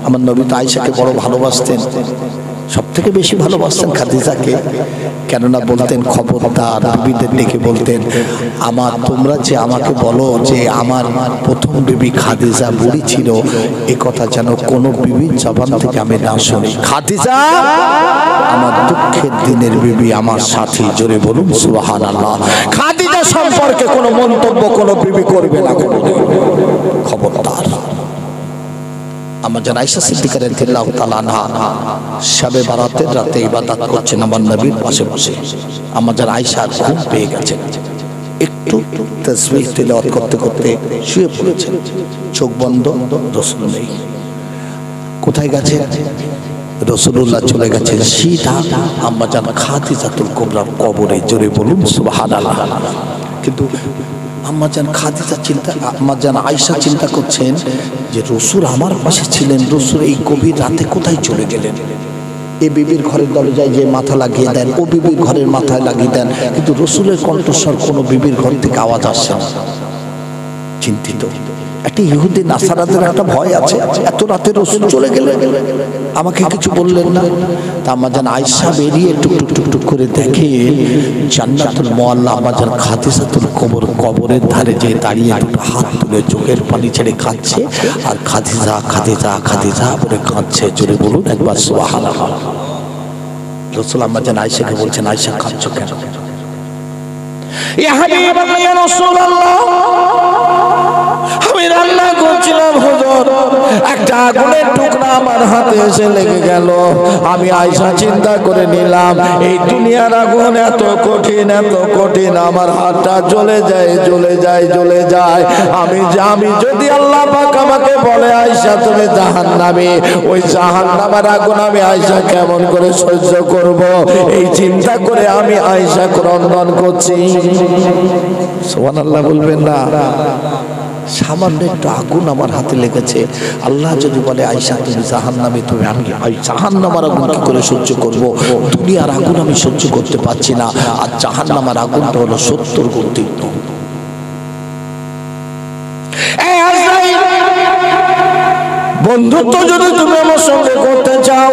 আমার নবী তো আয়েশাকে বড় ভালোবাসতেন, সব থেকে বেশি ভালোবাসতেন খাদিজাকে। কেননা বলতেন, খবরদার, বিবিদের ডেকে বলতেন, আমার তোমরা যে আমাকে বলো যে আমার প্রথম বিবি খাদিজা বুড়ি ছিল, এ কথা যেন কোনো বিবির জবান থেকে আমি না শুনি। খাদিজা আমার দুঃখের দিনের বিবি, আমার সাথী। জোরে বলুন সুবহানাল্লাহ। খাদিজা সম্পর্কে কোনো মন্তব্য কোনো বিবি করবে না কোনোদিন, খবরদার। আম্মাজান আয়েশা সিদ্দিকা রাদিয়াল্লাহু তাআলা আনহা শবে বারাতের রাতে ইবাদত করছেন আমার নবীর পাশে বসে। আম্মাজান আয়েশা ঘুম পেয়ে গেছেন, একটু তাসবিহ তিলাওয়াত করতে করতে শুয়ে পড়েছেন। চোখ বন্ধ, রাসূল নেই। কোথায় গেছেন? রাসূলুল্লাহ চলে গেছেন সিধা আম্মাজান খাদিজাতুল কুবরার কবরে। জোরে বলুন সুবহানাল্লাহ। কিন্তু আম্মাজান খাদিজা আম্মাজান আয়েশা চিন্তা করছেন যে রাসূল আমার পাশে ছিলেন, রাসূল এই গভীর রাতে কোথায় চলে গেলেন? এই বিবির ঘরের দরজায় যে মাথা লাগিয়ে দেন, ও বিবির ঘরের মাথায় লাগিয়ে দেন, কিন্তু রাসূলের কণ্ঠস্বর কোনো বিবির ঘর থেকে আওয়াজ আসছে না। চিন্তিত। একটা ইহুদি নাসারাদের একটা ভয় আছে, এত রাতে রাসূল চলে গেলেন, আমাকে কিছু বললেন না। তা আম্মাজান আয়েশা বেরিয়ে টুক করে দেখে জান্নাতুল মুআল্লা আম্মাজান খাদিজাতুল কবরের ধারে যে দাঁড়িয়ে দুটো হাত তুলে চোখের পানি ছেড়ে কাঁদছে, আর খাদিজা খাদিজা খাদিজা বলে কাঁদছে। জোরে বলুন একবার সুবহানাল্লাহ। রাসূল আম্মাজান আয়েশাকে বলছেন, আয়েশা কাঁদছো কেন? ইয়া হাবিবাল্লাহ, ইয়া রাসূলুল্লাহ, আমি রান্না করছিলাম হুজুর, একটা আগুনের টুকরা আমার হাতে এসে লেগে গেল। আমি আয়েশা চিন্তা করে নিলাম, এই দুনিয়ার আগুন এত কঠিন, এত কঠিন, আমার হাতটা জ্বলে যায় জ্বলে যায় জ্বলে যায়। আমি যদি আল্লাহ পাক আমাকে বলে আয়েশা তুমি জাহান্নামী, ওই জাহান্নামের আগুন আমি আয়েশা কেমন করে সহ্য করব? এই চিন্তা করে আমি আয়েশা ক্রন্দন করছি। সুবহানাল্লাহ বলবেন না? সামান্য একটু আগুন আমার হাতে লেগেছে, আল্লাহ যদি বলে আয়েশা তুমি জাহান্নামী, তুমি আমি জাহান্নামের আগুন কি করে সহ্য করব? দুনিয়ার আগুন আমি সহ্য করতে পারছি না, আর জাহান্নামের আগুনটা হলো 70 গুণ তীব্র। বন্ধুত্ব যদি তুমি আমার সঙ্গে করতে চাও,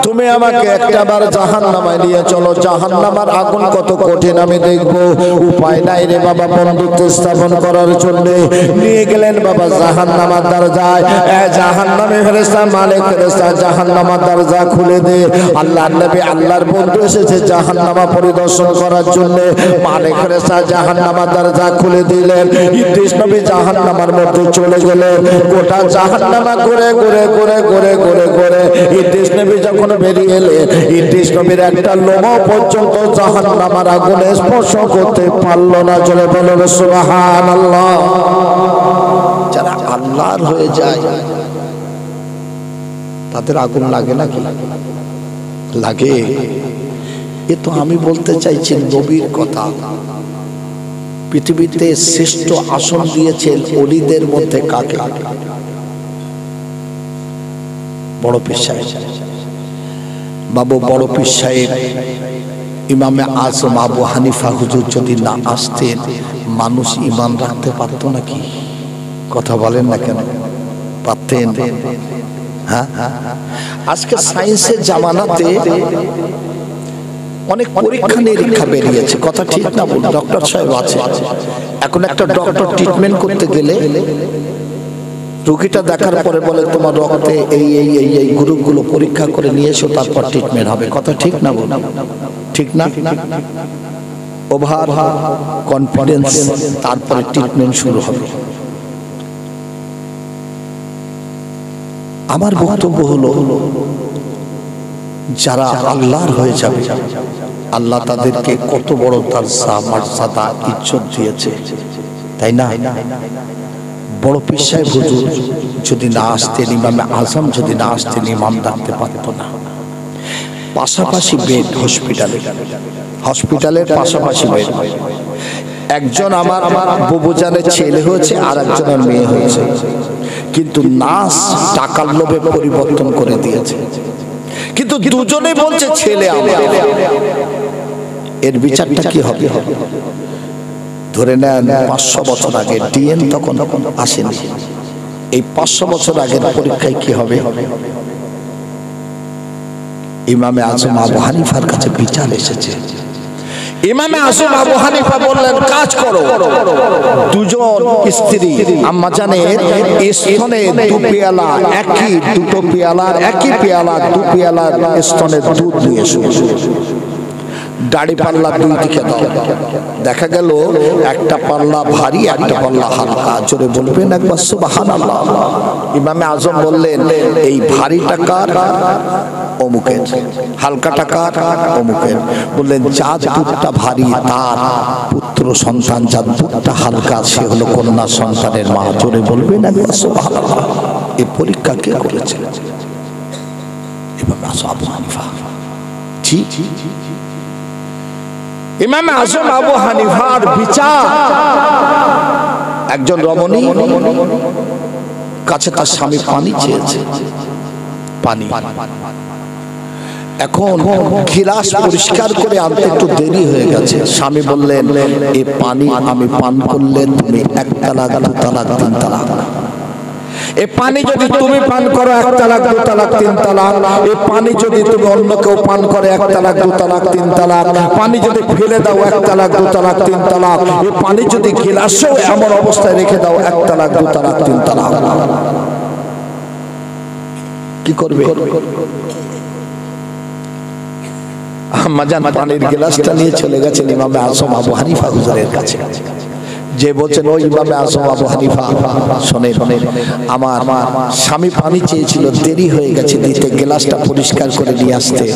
তুমি আমাকে একটাবার জাহান্নামায় নিয়ে চলো। জাহান্নামের আগুন কত কঠিন আমি দেখবো। উপায় নাই রে বাবা, বন্ধুত্ব স্থাপন করার জন্য নিয়ে গেলেন বাবা জাহান্নামের দরজায়। জাহান্নামে ফেরেশতা, মালিক ফেরেশতা জাহান্নামের দরজা খুলে দে। আল্লাহর নবী, আল্লাহর বন্ধু এসেছে জাহান্নামা পরিদর্শন করার জন্য। মালিক ফেরেশতা জাহান্নামের দরজা খুলে দিলেন। ইদ্রিস নবী জাহান্নামের মধ্যে চলে গেলেন। গোটা জাহান্নামা ঘুরে ঘুরে ঘুরে ঘুরে ঘুরে ঘুরে ইদ্রিস নবী যখন বেরিয়ে এলেন, ইদ্রিস নবীর একটা লোম পর্যন্ত জাহান্নামের আগুনে স্পর্শ করতে পারল না। চলে বলল সুবহানাল্লাহ। যারা আল্লাহর হয়ে যায় তাদের আগুন লাগে নাকি? লাগে। এ তো আমি বলতে চাইছি নবীর কথা। পৃথিবীতে শ্রেষ্ঠ আসন দিয়েছেন ওলিদের মধ্যে কাকে? বড় পীর সাহেব। বাবু বড় পীর সাহেব ইমামে আজম আবু হানিফা হুজুর যদি না আসতেন, মানুষ ঈমান রাখতে পারতো নাকি? কথা বলেন না কেন? পারতেন? হ্যাঁ, আজকে সায়েন্সের জামানাতে অনেক পরীক্ষা নিরীক্ষা বেরিয়েছে, কথা ঠিক না বলুন? ডক্টর সাহেব আছে, এখন একটা ডক্টর ট্রিটমেন্ট করতে গেলে রোগীটা দেখার পরে বলে তোমার রক্তে এই এই এই এই গ্রুপগুলো পরীক্ষা করে নিয়ে এসো, তারপর ট্রিটমেন্ট হবে। কথা ঠিক না বলুন? ঠিক না? ওভার কনফিডেন্স, তারপরে ট্রিটমেন্ট শুরু হবে। আমার বক্তব্য হলো, যারা আল্লাহর হয়ে যাবে, আল্লাহ তাদেরকে কত বড় দরজা, মর্যাদা, ইজ্জত দিয়েছে, তাই না? বড় পীর সাহেব হুজুর যদি না আসতেন, ইমামে আজম যদি না আসতেন, ইমাম ডাকতে পারত না। পাশাপাশি বেড হসপিটালের পাশাপাশি বেড। একজন আমার বুবুজানের ছেলে হয়েছে, আর একজনের মেয়ে হয়েছে, কিন্তু নাস টাকার লোভে পরিবর্তন করে দিয়েছে। কিন্তু দুজনে বলছে ছেলে আমার। এর বিচারটা কি হবে? ধরে নেন 500 বছর আগে, ডিএনএ তখন আসেনি। এই 500 বছর আগের পরীক্ষায় কি হবে? ইমামে আজম আবু হানিফার কাছে বিচার এসেছে। ইমামে আজম আবু হানিফা বললেন, কাজ করো, দুজন স্ত্রী আম্মা জানের স্তনে 2 পেয়ালা, একই 2 পেয়ালার একই পেয়ালা 2 পেয়ালার স্তনের দুধ নিয়ে এসো। দাড়ি পাল্লা 2 দিকে দাও। দেখা গেল একটা পাল্লা ভারী, একটা পাল্লা হালকা। জোরে বলবেন একবার সুবহানাল্লাহ। ইমামে আজম বললেন, এই ভারী টাকার অমুকের, হালকা টাকার অমুকের। বললেন, যার দুধটা ভারী তার পুত্র সন্তান, যার দুধটা হালকা সে হলো কন্যা সন্তানের মা। জোরে বলবেন একবার সুবহানাল্লাহ। এই পরীক্ষা কে করেছে? ইমামে আজম আবু হানিফা। জি, ইমামে আজম আবু হানিফার বিচার। একজন রমণী কাছে তার স্বামী পানি চেয়েছে, পানি। এখন গিলাস পরিষ্কার করে আনতে একটু দেরি হয়ে গেছে। স্বামী বললেন, এই পানি আমি পান করলে তুমি 1 তালাক 2 তালাক 3 তালাক। এই পানি যদি তুমি পান করো 1 তালাক 2 তালাক 3 তালাক। এই পানি যদি তুমি অন্য কেউ পান করে 1 তালাক 2 তালাক 3 তালাক। পানি যদি ফেলে দাও 1 তালাক 2 তালাক 3 তালাক। এই পানি যদি গিলাসেও এমন অবস্থায় রেখে দাও 1 তালাক 2 তালাক 3 তালাক। কি করবে? আম্মাজান পানির গ্লাসটা নিয়ে চলে গেছেন ইমামে আজম আবু হানিফা হুজুরের কাছে। যে বলছেন, ওই ইমামে আজম আবু হানিফা শোনেন, আমার স্বামী পানি চেয়েছিল, দেরি হয়ে গেছে দিতে, গ্লাসটা পরিষ্কার করে নিয়ে আসতে।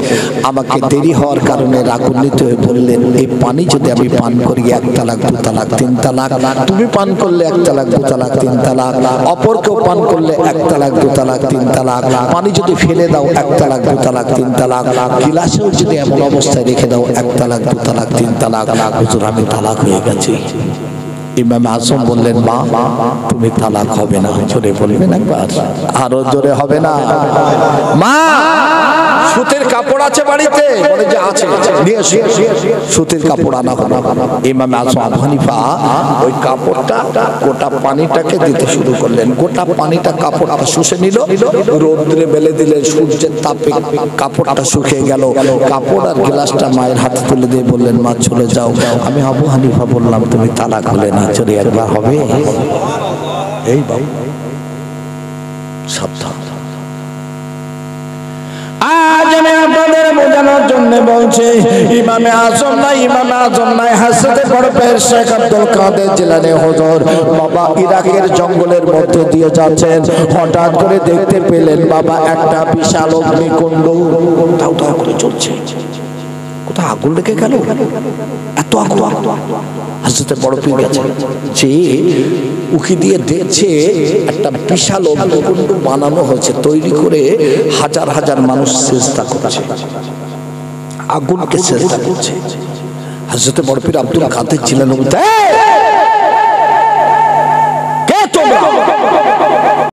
আমাকে দেরি হওয়ার কারণে রাগান্বিত হয়ে বললেন, এই পানি যদি আমি পান করি 1 তালাক 2 তালাক 3 তালাক। তুমি পান করলে 1 তালাক 2 তালাক 3 তালাক। অপর কেউ পান করলে 1 তালাক 2 তালাক 3 তালাক। পানি যদি ফেলে দাও 1 তালাক 2 তালাক 3 তালাক। গিলাসেও যদি এমন অবস্থায় রেখে দাও 1 তালাক 2 তালাক 3 তালাক। হুজুর আমি তালাক হয়ে গেছি। ইমাম আজম বললেন, মা তুমি তালাক হবে না। জোরে বলবেন একবার, আরো জোরে হবে না? মা সুতির কাপড় আছে বাড়িতে? বলে যে আছে, নিয়ে এসো। সুতির কাপড় আনা হলো। ইমাম আজম আবু হানিফা ওই কাপড়টা গোটা পানিটাকে দিতে শুরু করলেন। গোটা পানিটা কাপড়টা শুষে নিল, রোদ্রে মেলে দিলেন, সূর্যের তাপে কাপড়টা শুকিয়ে গেল। কাপড় আর গ্লাসটা মায়ের হাতে তুলে দিয়ে বললেন, মা চলে যাও। আমি আবু হানিফা বললাম, তুমি তালাক হলে না। চলে একবার হবে? এই বাবু সাবধান। আজ আমি আপনাদের বোঝানোর জন্য বলছি, ইমামে আজম নাই, ইমামে আজম নাই, হযরত বড় পীর শেখ আব্দুল কাদের জিলানী হুজুর বাবা ইরাকের জঙ্গলের মধ্যে দিয়ে যাচ্ছেন। হঠাৎ করে দেখতে পেলেন বাবা একটা বিশাল অগ্নিকুণ্ড দাউ দাউ করে চলছে। কোথায় আগুন লেগে গেল? এত আগুন! হযরত বড় পীর গেছে, যে উকি দিয়ে দেখছে একটা বিশাল অগ্নিকুণ্ড বানানো হয়েছে, তৈরি করে হাজার হাজার মানুষ সিজদা করছে, আগুনকে সিজদা করছে। হযরত বড় পীর আব্দুল কাদের জিলানী